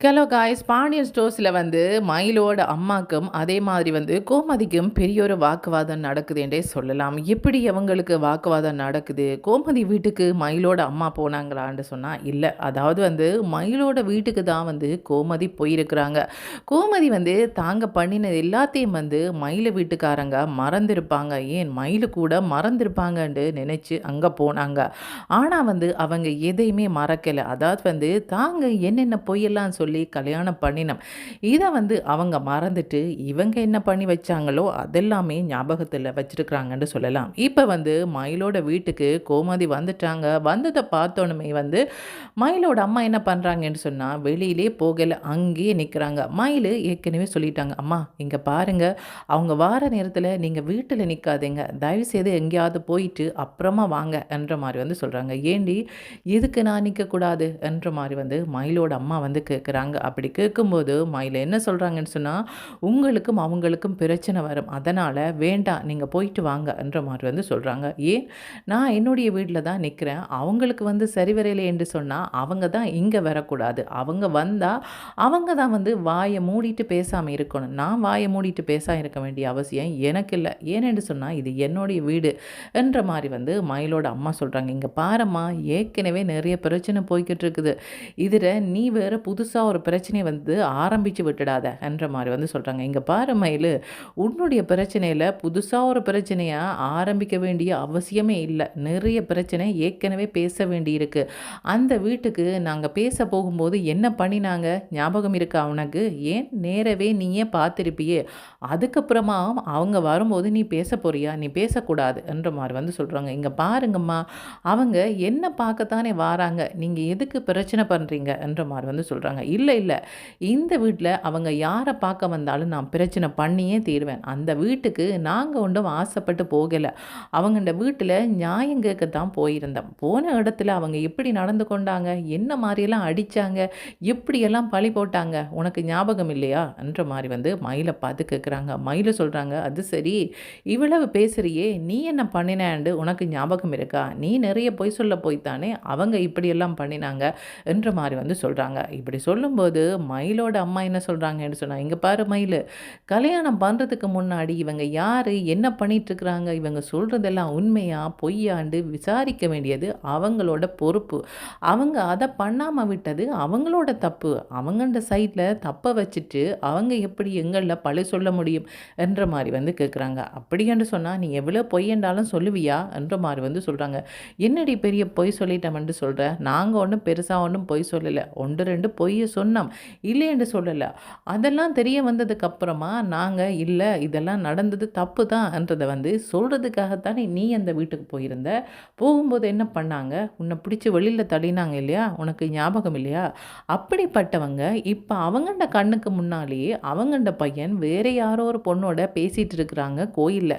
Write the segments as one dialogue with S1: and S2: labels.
S1: Hello guys, Pandian ஸ்டோர்ஸில் வந்து மயிலோட அம்மாக்கும் அதே மாதிரி வந்து கோமதிக்கும் பெரிய ஒரு வாக்குவாதம் நடக்குதுன்றே சொல்லலாம். எப்படி அவங்களுக்கு வாக்குவாதம் நடக்குது? கோமதி வீட்டுக்கு மயிலோட அம்மா போனாங்களான்னு சொன்னால் இல்லை. அதாவது வந்து மயிலோட வீட்டுக்கு தான் வந்து கோமதி போயிருக்கிறாங்க. கோமதி வந்து தாங்க பண்ணினது எல்லாத்தையும் வந்து மயில வீட்டுக்காரங்க மறந்துருப்பாங்க, ஏன் மயிலு கூட மறந்துருப்பாங்கன்னு நினச்சி அங்கே போனாங்க. ஆனால் வந்து அவங்க எதையுமே மறக்கலை. அதாவது வந்து தாங்க என்னென்ன பொய்யெல்லாம் சொல்லி கல்யாணம் பண்ணினோம், இதை வந்து அவங்க மறந்துட்டு இவங்க என்ன பண்ணி வச்சாங்களோ அதெல்லாமே ஞாபகத்தில் வச்சிருக்கிறாங்கன்னு சொல்லலாம். இப்போ வந்து மயிலோட வீட்டுக்கு கோமதி வந்துட்டாங்க. வந்ததை பார்த்தோன்னுமே வந்து மயிலோட அம்மா என்ன பண்ணுறாங்கன்னு சொன்னால் வெளியிலே போகலை, அங்கேயே நிற்கிறாங்க. மயில் ஏற்கனவே சொல்லிட்டாங்க, அம்மா இங்கே பாருங்கள், அவங்க வார நேரத்தில் நீங்கள் வீட்டில் நிற்காதீங்க, தயவுசெய்து எங்கேயாவது போயிட்டு அப்புறமா வாங்க என்ற மாதிரி வந்து சொல்கிறாங்க. ஏண்டி எதுக்கு நான் நிற்கக்கூடாது என்ற மாதிரி வந்து மயிலோட அம்மா வந்து கேட்குறாங்க. அப்படி கேட்கும்போது மயில் என்ன சொல்கிறாங்கன்னு சொன்னால், உங்களுக்கும் அவங்களுக்கும் பிரச்சனை வரும், அதனால் வேண்டாம் நீங்கள் போயிட்டு வாங்க என்ற மாதிரி வந்து சொல்கிறாங்க. ஏன், நான் என்னுடைய வீட்டில் தான் நிற்கிறேன், அவங்களுக்கு வந்து சரி வரையில்லை என்று சொன்னால் அவங்க தான் இங்கே வரக்கூடாது. அவங்க வந்தால் அவங்க தான் வந்து வாயை மூடிட்டு பேசாமல் இருக்கணும். நான் வாயை மூடிட்டு பேசாமல் இருக்க வேண்டிய அவசியம் எனக்கு இல்லை. ஏனென்று சொன்னால் இது என்னுடைய வீடு என்ற மாதிரி வந்து மயிலோட அம்மா சொல்கிறாங்க. இங்கே பாரம்மா, ஏற்கனவே நிறைய பிரச்சனை போய்கிட்டு இருக்குது, இதில் நீ வேறு புதுசாக ஒரு பிரச்சனையை வந்து ஆரம்பித்து விட்டுடாத என்ற மாதிரி வந்து சொல்கிறாங்க. இங்கே பாரு மயில், உன்னுடைய பிரச்சனையில் புதுசாக ஒரு பிரச்சனையை ஆரம்பிக்க வேண்டிய அவசியமே இல்லை. நிறைய பிரச்சனை ஏற்கனவே பேச வேண்டியிருக்கு. அந்த வீட்டுக்கு நாங்கள் பேச போகும்போது என்ன பண்ணினாங்க ஞாபகம் இருக்கா உனக்கு? ஏன் நேரவே நீயே பார்த்துருப்பியே, அதுக்கப்புறமா அவங்க வரும்போது நீ பேச போறியா? நீ பேசக்கூடாது என்ற மாதிரி வந்து சொல்கிறாங்க. இங்கே பாருங்கம்மா, அவங்க என்ன பார்க்கத்தானே வாராங்க, நீங்கள் எதுக்கு பிரச்சனை பண்ணுறீங்க என்ற மாதிரி வந்து சொல்கிறாங்க. இல்லை இல்லை, இந்த வீட்டில் அவங்க யாரை பார்க்க வந்தாலும் நான் பிரச்சனை பண்ணியே தீருவேன். அந்த வீட்டுக்கு நாங்கள் ஒன்றும் ஆசைப்பட்டு போகலை, அவங்கள்ட வீட்டில் நியாயம் கேட்கத்தான் போயிருந்தோம். போன இடத்துல அவங்க எப்படி நடந்து கொண்டாங்க, என்ன மாதிரியெல்லாம் அடித்தாங்க, எப்படியெல்லாம் பழி போட்டாங்க, உனக்கு ஞாபகம் இல்லையா என்ற மாதிரி வந்து மயிலை பார்த்து கேட்குறாங்க. மயிலை சொல்கிறாங்க, அது சரி, இவ்வளவு பேசுறியே, நீ என்ன பண்ணினாண்டு உனக்கு ஞாபகம் இருக்கா? நீ நிறைய பொய் சொல்ல போய்த்தானே அவங்க இப்படியெல்லாம் பண்ணினாங்க என்ற மாதிரி வந்து சொல்கிறாங்க. இப்படி சொல்லும்போது மயிலோட அம்மா என்ன சொல்கிறாங்கன்னு சொன்னால், இங்கே பாரு மயில், கல்யாணம் பண்ணுறதுக்கு முன்னாடி இவங்க யார், என்ன பண்ணிகிட்ருக்குறாங்க, இவங்க சொல்கிறதெல்லாம் உண்மையா பொய்யாண்டு விசாரிக்க வேண்டியது அவங்களோட பொறுப்பு. அவங்க அதை பண்ணாமல் விட்டது அவங்களோட தப்பு. அவங்கள்ட சைடில் தப்பை வச்சுட்டு அவங்க எப்படி எங்களில் பழி சொல்ல முடியும் என்ற மாதிரி வந்து கேட்குறாங்க. அப்படின்னு சொன்னால் நீ எவ்வளோ பொய்யண்டாலும் சொல்லுவியா என்ற மாதிரி வந்து சொல்கிறாங்க. என்னடி பெரிய பொய் சொல்லிட்டோம்னு சொல்கிற, நாங்கள் ஒன்றும் பெருசாக ஒன்றும் பொய் சொல்லலை, ஒன்று ரெண்டு பொய்யை சொன்னோம், இல்லைன்னு சொல்லலை. அதெல்லாம் தெரிய வந்ததுக்கப்புறமா நாங்கள் இல்லை இதெல்லாம் நடந்தது தப்பு தான் என்றதை வந்து சொல்கிறதுக்காகத்தானே நீ அந்த வீட்டுக்கு போயிருந்த. போகும்போது என்ன பண்ணாங்க, உன்னை பிடிச்சி வெளியில் தள்ளினாங்க இல்லையா, உனக்கு ஞாபகம் இல்லையா? அப்படிப்பட்டவங்க இப்போ அவங்கண்ட கண்ணுக்கு முன்னாலேயே அவங்கண்ட பையன் வேற யாரோ ஒரு பொண்ணோட பேசிகிட்டு இருக்கிறாங்க கோயிலில்.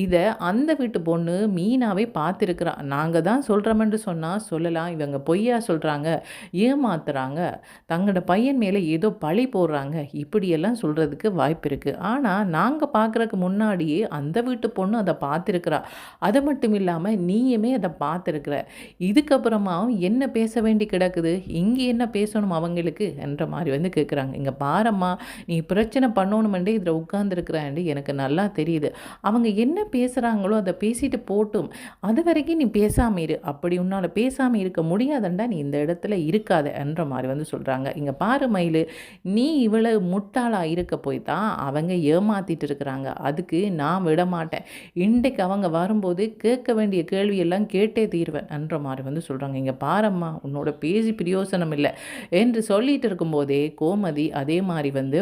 S1: இதை அந்த வீட்டு பொண்ணு மீனாவே பார்த்துருக்குறான். நாங்கள் தான் சொல்கிறோமென்று சொன்னால் சொல்லலாம், இவங்க பொய்யா சொல்கிறாங்க, ஏமாத்துறாங்க, தங்களோட பையன் மேலே ஏதோ பழி போடுறாங்க, இப்படியெல்லாம் சொல்கிறதுக்கு வாய்ப்பு இருக்குது. ஆனால் நாங்கள் பார்க்குறதுக்கு முன்னாடியே அந்த வீட்டு பொண்ணு அதை பார்த்துருக்குறா. அது மட்டும் இல்லாமல் நீயுமே அதை பார்த்துருக்குற. இதுக்கப்புறமாவும் என்ன பேச வேண்டி கிடக்குது, இங்கே என்ன பேசணும் அவங்களுக்கு என்ற மாதிரி வந்து கேட்குறாங்க. இங்கே பாரம்மா, நீ பிரச்சனை பண்ணணுமெண்டே இதில் உட்கார்ந்துருக்குறாண்டு எனக்கு நல்லா தெரியுது. அவங்க என்ன பேசுகிறாங்களோ அதை பேசிட்டு போட்டும், அது வரைக்கும் நீ பேசாமல் இரு. அப்படி உன்னால் பேசாமல் இருக்க முடியாதண்டா நீ இந்த இடத்துல இருக்காத என்ற மாதிரி வந்து சொல்கிறாங்க. இங்கே பாரு மயில், நீ இவ்வளவு முட்டாளாக இருக்க போய் தான் அவங்க ஏமாற்றிட்டு இருக்கிறாங்க. அதுக்கு நான் விட மாட்டேன். இன்றைக்கு அவங்க வரும்போது கேட்க வேண்டிய கேள்வியெல்லாம் கேட்டே தீர்வேன் என்ற மாதிரி வந்து சொல்கிறாங்க. இங்கே பாரம்மா, உன்னோட பேசி பிரயோசனம் இல்லை என்று சொல்லிட்டு இருக்கும்போதே கோமதி அதே மாதிரி வந்து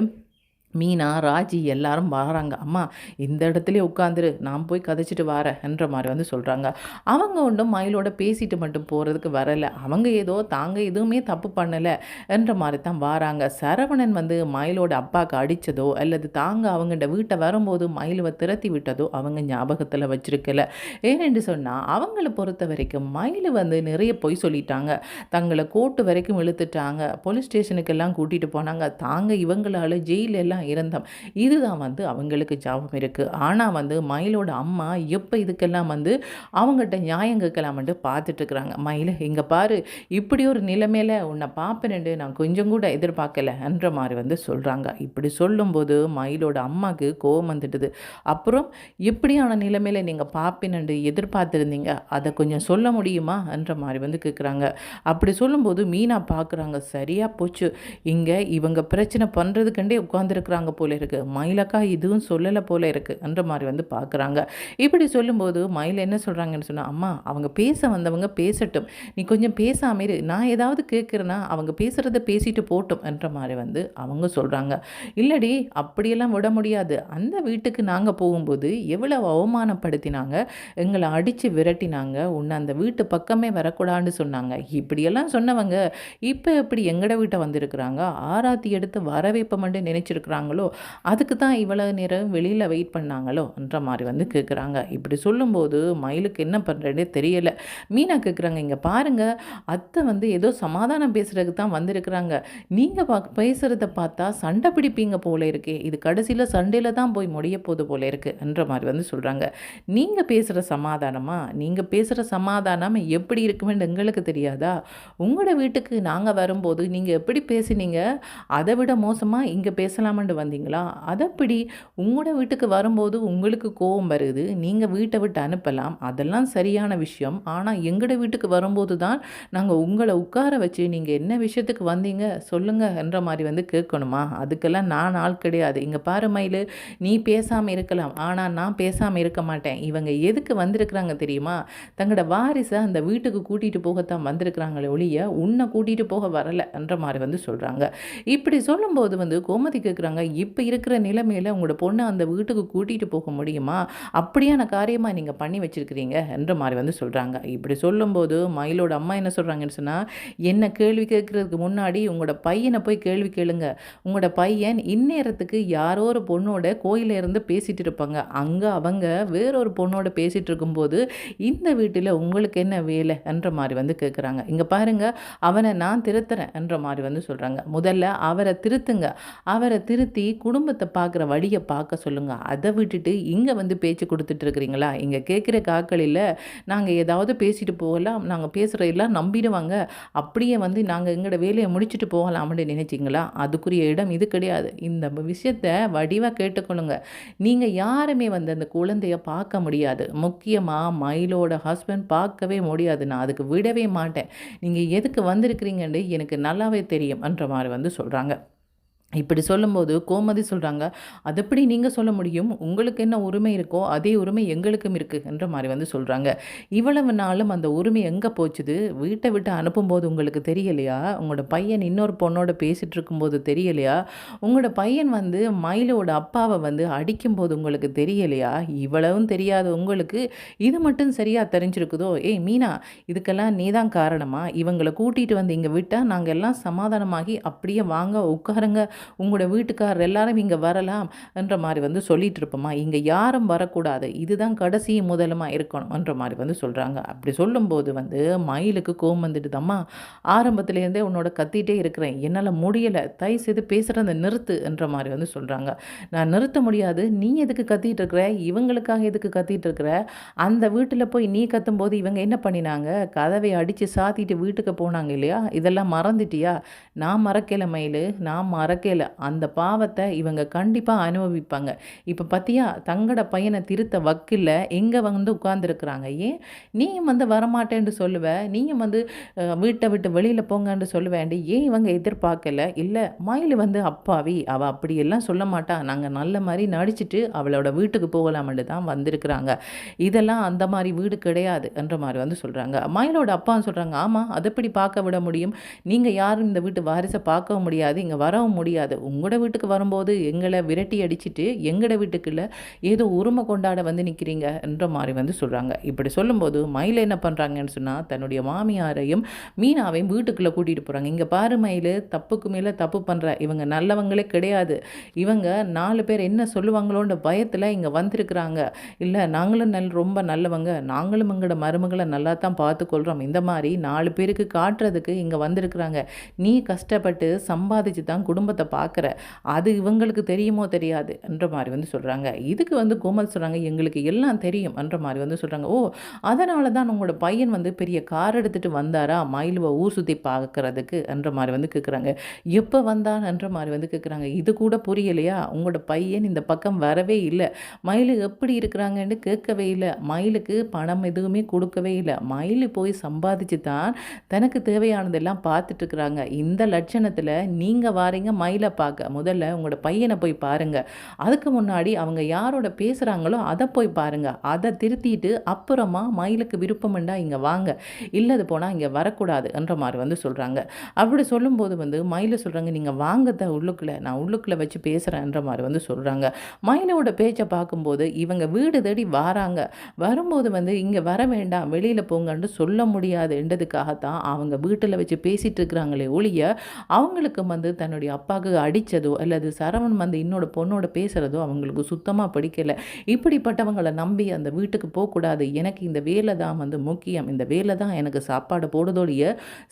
S1: மீனா ராஜி எல்லாரும் வராங்க. அம்மா இந்த இடத்துல உட்காந்துரு, நான் போய் கதைச்சிட்டு வரேன் என்ற மாதிரி வந்து சொல்கிறாங்க. அவங்க ஒன்றும் மயிலோட பேசிட்டு மட்டும் போகிறதுக்கு வரலை, அவங்க ஏதோ தாங்க எதுவுமே தப்பு பண்ணலை என்ற மாதிரி தான் வராங்க. சரவணன் வந்து மயிலோட அப்பாவுக்கு அடித்ததோ அல்லது தாங்க அவங்கள்ட வீட்டை வரும்போது மயிலுவை திரத்தி விட்டதோ அவங்க ஞாபகத்தில் வச்சிருக்கல. ஏனென்று சொன்னால் அவங்கள பொறுத்த வரைக்கும் மயில் வந்து நிறைய பொய் சொல்லிட்டாங்க, தங்களை கோர்ட்டு வரைக்கும் இழுத்துட்டாங்க, போலீஸ் ஸ்டேஷனுக்கெல்லாம் கூட்டிகிட்டு போனாங்க, தாங்க இவங்களால ஜெயிலெல்லாம் தான் இருந்தோம். இதுதான் வந்து அவங்களுக்கு ஞாபகம் இருக்குது. ஆனால் வந்து மயிலோட அம்மா எப்போ இதுக்கெல்லாம் வந்து அவங்ககிட்ட நியாயம் கேட்கலாம்ன்ட்டு பார்த்துட்ருக்குறாங்க. மயில் இங்கே பாரு, இப்படி ஒரு நிலைமையில் உன்னை பார்ப்பேன்ட்டு நான் கொஞ்சம் கூட எதிர்பார்க்கலன்ற மாதிரி வந்து சொல்கிறாங்க. இப்படி சொல்லும்போது மயிலோட அம்மாவுக்கு கோவம் வந்துடுது. அப்புறம் எப்படியான நிலைமையில் நீங்கள் பார்ப்பேன்ட்டு எதிர்பார்த்துருந்தீங்க, அதை கொஞ்சம் சொல்ல முடியுமா என்ற மாதிரி வந்து கேட்குறாங்க. அப்படி சொல்லும்போது மீனா பார்க்குறாங்க, சரியாக போச்சு, இங்கே இவங்க பிரச்சனை பண்ணுறதுக்கண்டே உட்காந்துருக்குறாங்க போல இருக்குது, மயிலக்கா இதுவும் சொல்லலை போல இருக்குன்ற மாதிரி வந்து பார்க்குறாங்க. இப்படி சொல்லும்போது மயில் என்ன சொல்கிறாங்கன்னு சொன்னால், அம்மா அவங்க பேச வந்தவங்க பேசட்டும், நீ கொஞ்சம் பேசாம இரு, நான் ஏதாவது கேட்குறேன்னா அவங்க பேசுகிறத பேசிட்டு போட்டும் என்ற மாதிரி வந்து அவங்க சொல்கிறாங்க. இல்லடி அப்படியெல்லாம் விட முடியாது, அந்த வீட்டுக்கு நாங்கள் போகும்போது எவ்வளவு அவமானப்படுத்தினாங்க, எங்களை அடித்து விரட்டினாங்க, உன்னை அந்த வீட்டு பக்கமே வரக்கூடாதுன்னு சொன்னாங்க, இப்படியெல்லாம் சொன்னவங்க இப்போ எப்படி எங்கட வீட்டை வந்திருக்கிறாங்க, ஆராத்தி எடுத்து வரவேப்பமென்று நினச்சிருக்கிறாங்களோ, அதுக்கு தான் இவ்வளவு நேரம் வெளியில் வெயிட் பண்ணாங்களோ என்ற மாதிரி வந்து கேட்குறாங்க. இப்படி சொல்லும்போது மயிலுக்கு என்ன பண்ணுறேன்னே தெரியலை. மீனா கேட்குறாங்க, இங்கே பாருங்கள், அத்தை வந்து ஏதோ சமாதானம் பேசுகிறதுக்கு தான் வந்திருக்கிறாங்க, நீங்கள் பேசுகிறத பார்த்தா சண்டை பிடிப்பீங்க போல இருக்கே, இது கடைசியில் சண்டையில் தான் போய் முடிய போது போல இருக்குது என்ற மாதிரி வந்து சொல்கிறாங்க. நீங்கள் பேசுகிற சமாதானமா, நீங்கள் பேசுகிற சமாதானம் எப்படி இருக்குமென்னு எங்களுக்கு தெரியாதா, உங்களோட வீட்டுக்கு நாங்கள் வரும்போது நீங்கள் எப்படி பேசினீங்க, அதை விட மோசமாக இங்கே பேசலாமென்று வந்தீங்களா, அதப்படி உங்களோட வீட்டுக்கு வரும்போது உங்களுக்கு கோபம் வருது, நீங்கள் வீட்டை விட்டு அனுப்பலாம், அதெல்லாம் சரியான விஷயம், ஆனால் எங்களோட வீட்டுக்கு வரும்போது தான் நாங்கள் உங்களை உட்கார வச்சு நீங்கள் என்ன விஷயத்துக்கு வந்தீங்க சொல்லுங்க என்ற மாதிரி வந்து கேட்கணுமா, அதுக்கெல்லாம் நான் ஆள் கிடையாது, இங்கே பாரு மயில், நீ பேசாமல் இருக்கலாம், ஆனால் நான் பேசாமல் இருக்க மாட்டேன், இவங்க எதுக்கு வந்திருக்கிறாங்க தெரியுமா, தங்களோட வாரிசை அந்த வீட்டுக்கு கூட்டிகிட்டு போகத்தான் வந்திருக்கிறாங்களே ஒழிய உன்னை கூட்டிகிட்டு போக வரலை என்ற மாதிரி வந்து சொல்கிறாங்க. இப்படி சொல்லும்போது வந்து கோமதி கேட்குறாங்க, இப்போ இருக்கிற நிலைமையில் உங்களோட பொண்ணை அந்த வீட்டுக்கு கூட்டிகிட்டு போக முடியுமா, அப்படியான காரியமாக நீங்கள் பண்ணி வச்சுருக்கிறீங்க என்ற மாதிரி வந்து சொல்கிறாங்க. இப்படி சொல்லும்போது மயிலோட அம்மா என்ன சொல்கிறாங்கன்னு சொன்னால், என்ன கேள்வி கேட்குறதுக்கு முன்னாடி உங்களோட பையனை போய் கேள்வி கேளுங்க, உங்களோட பையன் இந்நேரத்துக்கு யாரோ ஒரு பொண்ணோட கோயிலில் இருந்து பேசிகிட்டு இருப்பாங்க, அங்கே அவங்க வேறொரு பொண்ணோட பேசிகிட்டு இருக்கும்போது இந்த வீட்டில் உங்களுக்கு என்ன வேலை என்ற மாதிரி வந்து கேட்குறாங்க. இங்கே பாருங்கள், அவனை நான் திருத்துறேன் என்ற மாதிரி வந்து சொல்கிறாங்க. முதல்ல அவரை திருத்துங்க, அவரை திருத்தி குடும்பத்தை பார்க்குற வழியை பார்க்க சொல்லுங்கள், அதை விட்டுட்டு இங்கே வந்து பேச்சு கொடுத்துட்டு இருக்கிறீங்களா, இங்கே கேட்குற காக்களில் நாங்கள் ஏதாவது பேசிட்டு போகலாம், நாங்கள் பேசுகிறதெல்லாம் நம்பிடுவாங்க, அப்படியே வந்து நாங்கள் எங்களோட வேலையை முடிச்சுட்டு போகலாம் அப்படின்னு நினைச்சிங்களா, அதுக்குரிய இடம் இது கிடையாது, இந்த விஷயத்தை வடிவாக கேட்டுக்கொள்ளுங்க, நீங்கள் யாருமே வந்து அந்த குழந்தைய பார்க்க முடியாது, முக்கியமாக மயிலோட ஹஸ்பண்ட் பார்க்கவே முடியாது, நான் அதுக்கு விடவே மாட்டேன், நீங்கள் எதுக்கு வந்திருக்கிறீங்கன்னு எனக்கு நல்லாவே தெரியும் என்ற மாதிரி வந்து சொல்கிறாங்க. இப்படி சொல்லும்போது கோமதி சொல்கிறாங்க, அது எப்படி நீங்கள் சொல்ல முடியும், உங்களுக்கு என்ன உரிமை இருக்கோ அதே உரிமை எங்களுக்கும் இருக்குது என்ற மாதிரி வந்து சொல்கிறாங்க. இவ்வளவு நாளும் அந்த உரிமை எங்கே போச்சுது, வீட்டை விட்டு அனுப்பும்போது உங்களுக்கு தெரியலையா, உங்களோட பையன் இன்னொரு பொண்ணோட பேசிகிட்டு இருக்கும்போது தெரியலையா, உங்களோட பையன் வந்து மயிலோட அப்பாவை வந்து அடிக்கும்போது உங்களுக்கு தெரியலையா, இவ்வளவும் தெரியாத உங்களுக்கு இது மட்டும் சரியாக தெரிஞ்சிருக்குதோ, ஏய் மீனா, இதுக்கெல்லாம் நீ தான் காரணமா, இவங்களை கூட்டிகிட்டு வந்து இங்கே விட்டால் நாங்கள் எல்லாம் சமாதானமாகி அப்படியே வாங்க உட்காருங்க, உங்களோட வீட்டுக்காரர் எல்லாரும் இங்கே வரலாம் என்ற மாதிரி வந்து சொல்லிட்டு இருப்போமா, இங்கே யாரும் வரக்கூடாது, இதுதான் கடைசி முதலுமா இருக்கணும் என்ற மாதிரி வந்து சொல்கிறாங்க. அப்படி சொல்லும்போது வந்து மயிலுக்கு கோவம் வந்துடுதம்மா, ஆரம்பத்துலேருந்தே உன்னோட கத்திட்டே இருக்கிறேன், என்னால் முடியலை, தயவு செய்து பேசுகிறத நிறுத்து என்ற மாதிரி வந்து சொல்கிறாங்க. நான் நிறுத்த முடியாது, நீ எதுக்கு கத்திட்டு இருக்கிற, இவங்களுக்காக எதுக்கு கத்திட்டு இருக்கிற, அந்த வீட்டில் போய் நீ கத்தும்போது இவங்க என்ன பண்ணினாங்க, கதவை அடித்து சாத்திட்டு வீட்டுக்கு போனாங்க இல்லையா, இதெல்லாம் மறந்துட்டியா, நான் மறக்கலை மயில், நான் மறக்கலை, அந்த பாவத்தை இவங்க கண்டிப்பாக அனுபவிப்பாங்க. இப்போ பார்த்தியா, தங்கட பையனை திருத்த வக்கில் எங்கே வந்து உட்கார்ந்துருக்குறாங்க, ஏன் நீயும் வந்து வரமாட்டேன்னு சொல்லுவேன், நீயும் வந்து வீட்டை விட்டு வெளியில் போங்கன்னு சொல்லுவேன், ஏன் இவங்க எதிர்பார்க்கல, இல்லை மயில் வந்து அப்பாவி, அவள் அப்படியெல்லாம் சொல்ல மாட்டா, நாங்கள் நல்ல மாதிரி நடிச்சிட்டு அவளோட வீட்டுக்கு போகலாம்னு தான் வந்திருக்கிறாங்க, இதெல்லாம் அந்த மாதிரி வீடு கிடையாது என்ற மாதிரி வந்து சொல்கிறாங்க. மயிலோட அப்பான்னு சொல்கிறாங்க, ஆமாம், அதை எப்படி பார்க்க விட முடியும், நீங்கள் யாரும் இந்த வீட்டு வாரிசை பார்க்கவும் முடியாது, இங்கே வரவும் முடியாது, உங்களோட வீட்டுக்கு வரும்போது எங்களை விரட்டி அடிச்சுட்டு எங்களோட வீட்டுக்குள்ள ஏதோ உரிமை கொண்டாட வந்து நிற்கிறீங்க என்ற மாதிரி வந்து சொல்கிறாங்க. இப்படி சொல்லும்போது மயில் என்ன பண்ணுறாங்கன்னு சொன்னால், தன்னுடைய மாமியாரையும் மீனாவையும் வீட்டுக்குள்ளே கூட்டிகிட்டு போகிறாங்க. இங்கே பாரு மயில், தப்புக்கு மேலே தப்பு பண்ணுற, இவங்க நல்லவங்களே கிடையாது, இவங்க 4 பேர் என்ன சொல்லுவாங்களோன்ற பயத்தில் இங்கே வந்திருக்கிறாங்க, இல்லை நாங்களும் ரொம்ப நல்லவங்க, நாங்களும் எங்களோட மருமகளை நல்லா தான் பார்த்துக்கொள்கிறோம், இந்த மாதிரி 4 பேருக்கு காட்டுறதுக்கு இங்கே வந்திருக்கிறாங்க, நீ கஷ்டப்பட்டு சம்பாதிச்சு தான் குடும்பத்தை குடும்பத்தை பார்க்குற, அது இவங்களுக்கு தெரியுமோ தெரியாது என்ற மாரி வந்து சொல்றாங்க. இதுக்கு வந்து கோமல் சொல்றாங்க, எங்களுக்கு எல்லாம் தெரியும் என்ற மாரி வந்து சொல்றாங்க. ஓ! அதனால தான் உங்களோட பையன் வந்து பெரிய கார் எடுத்துட்டு வந்தாரா, மயிலுவ ஊர் சுத்தி பார்க்கறதுக்கு என்ற மாரி வந்து கேட்குறாங்க. எப்ப வந்தான் என்ற மாரி வந்து கேட்குறாங்க. இது கூட புரியலையா? உங்களோட பையன் இந்த பக்கம் வரவே இல்ல. மயிலு எப்படி இருக்கிறாங்கன்னு கேட்கவே இல்ல. மயிலுக்கு பணம் எதுவுமே குடுக்கவே இல்ல. மயிலு போய் சம்பாதிச்சு தான் தனக்கு தேவையானதெல்லாம் பார்த்துட்டு இருக்கிறாங்க. இந்த லட்சணத்தில நீங்க வாரீங்க மயில பார்க்க. முதல்ல உங்களோட பையன போய் பாருங்க. அதுக்கு முன்னாடி அவங்க யாரோட பேசுறாங்களோ அத போய் பாருங்க. அத திருத்திட்டு அப்புறமா மயிலுக்கு விருப்பம்ண்டா இங்க வாங்க. இல்லது போனா இங்க வரக்கூடாது என்ற மாரி வந்து சொல்றாங்க. அப்படி சொல்லும்போது வந்து மயிலு சொல்றாங்க, "நீங்க வாங்கத்த உள்ளுக்குள்ள. நான் உள்ளுக்குள்ள வச்சு பேசுறேன்ற" மாரி வந்து சொல்றாங்க. மயிலோட பேச்ச பார்க்கும்போது இவங்க வீடு தேடி வாராங்க. வரும்போது வந்து இங்க வர வேண்டாம், வெளியில போங்கன்னு சொல்ல முடியாதுன்றதுக்காகத்தான் அவங்க வீட்டுல வச்சு பேசிட்டு இருக்கிறாங்களே ஒழிய, அவங்களுக்கு வந்து தன்னுடைய அப்பாக்கு அடிச்சதோ, அல்லது சரவணன் வந்து இன்னொரு பொண்ணோட பேசுறதோ அவங்களுக்கு சுத்தமா பிடிக்கல. இப்படிப்பட்டவங்கள நம்பி அந்த வீட்டுக்கு போக்கூடாது. எனக்கு இந்த வேலை தான் வந்து முக்கியம். இந்த வேலை தான் எனக்கு சாப்பாடு போடுதொழிய,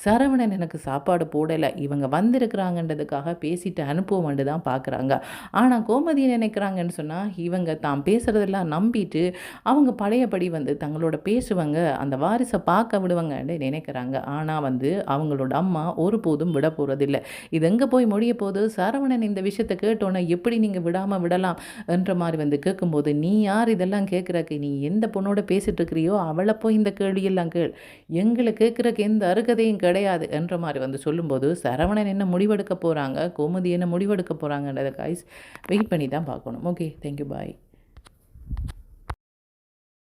S1: சரவணன் எனக்கு சாப்பாடு போடல. இவங்க வந்திருக்கிறாங்கன்றதுக்காக பேசிட்டு அனுப்புவோம்ன்னு தான் பார்க்குறாங்க. ஆனா கோமதி நினைக்கிறாங்கன்னு சொன்னா, இவங்க தான் பேசுறதெல்லாம் நம்பிட்டு, அவங்க பழையபடி வந்து தங்களோட பேசுவங்க, அந்த வாரிச பார்க்க விடுவாங்கன்னு நினைக்கிறாங்க. ஆனா வந்து அவங்களோட அம்மா ஒருபோதும் விட போறதில்ல. இது எங்க போய் முடிய போது? சரவணன் இந்த விஷயத்த கேட்டோனே, எப்படி நீங்க விடாம விடலாம்? என்ற மாரி வந்து கேட்கும்போது, "நீ யார் இதெல்லாம் கேட்கறக்கு? நீ எந்த பொண்ணோட பேசிட்டு இருக்கிறியோ, அவள போய் இந்த கேள்வியெல்லாம் கேள். எங்கள கேட்கறக்கு எந்த அருகதையும் கிடையாது." என்ற மாரி வந்து சொல்லும்போது, சரவணன் என்ன முடிவெடுக்க போறாங்க? கோமதி என்ன முடிவெடுக்க போறாங்கன்றத காய்ஸ் வெயிட் பண்ணி தான் பார்க்கணும். ஓகே. Thank you. பாய்.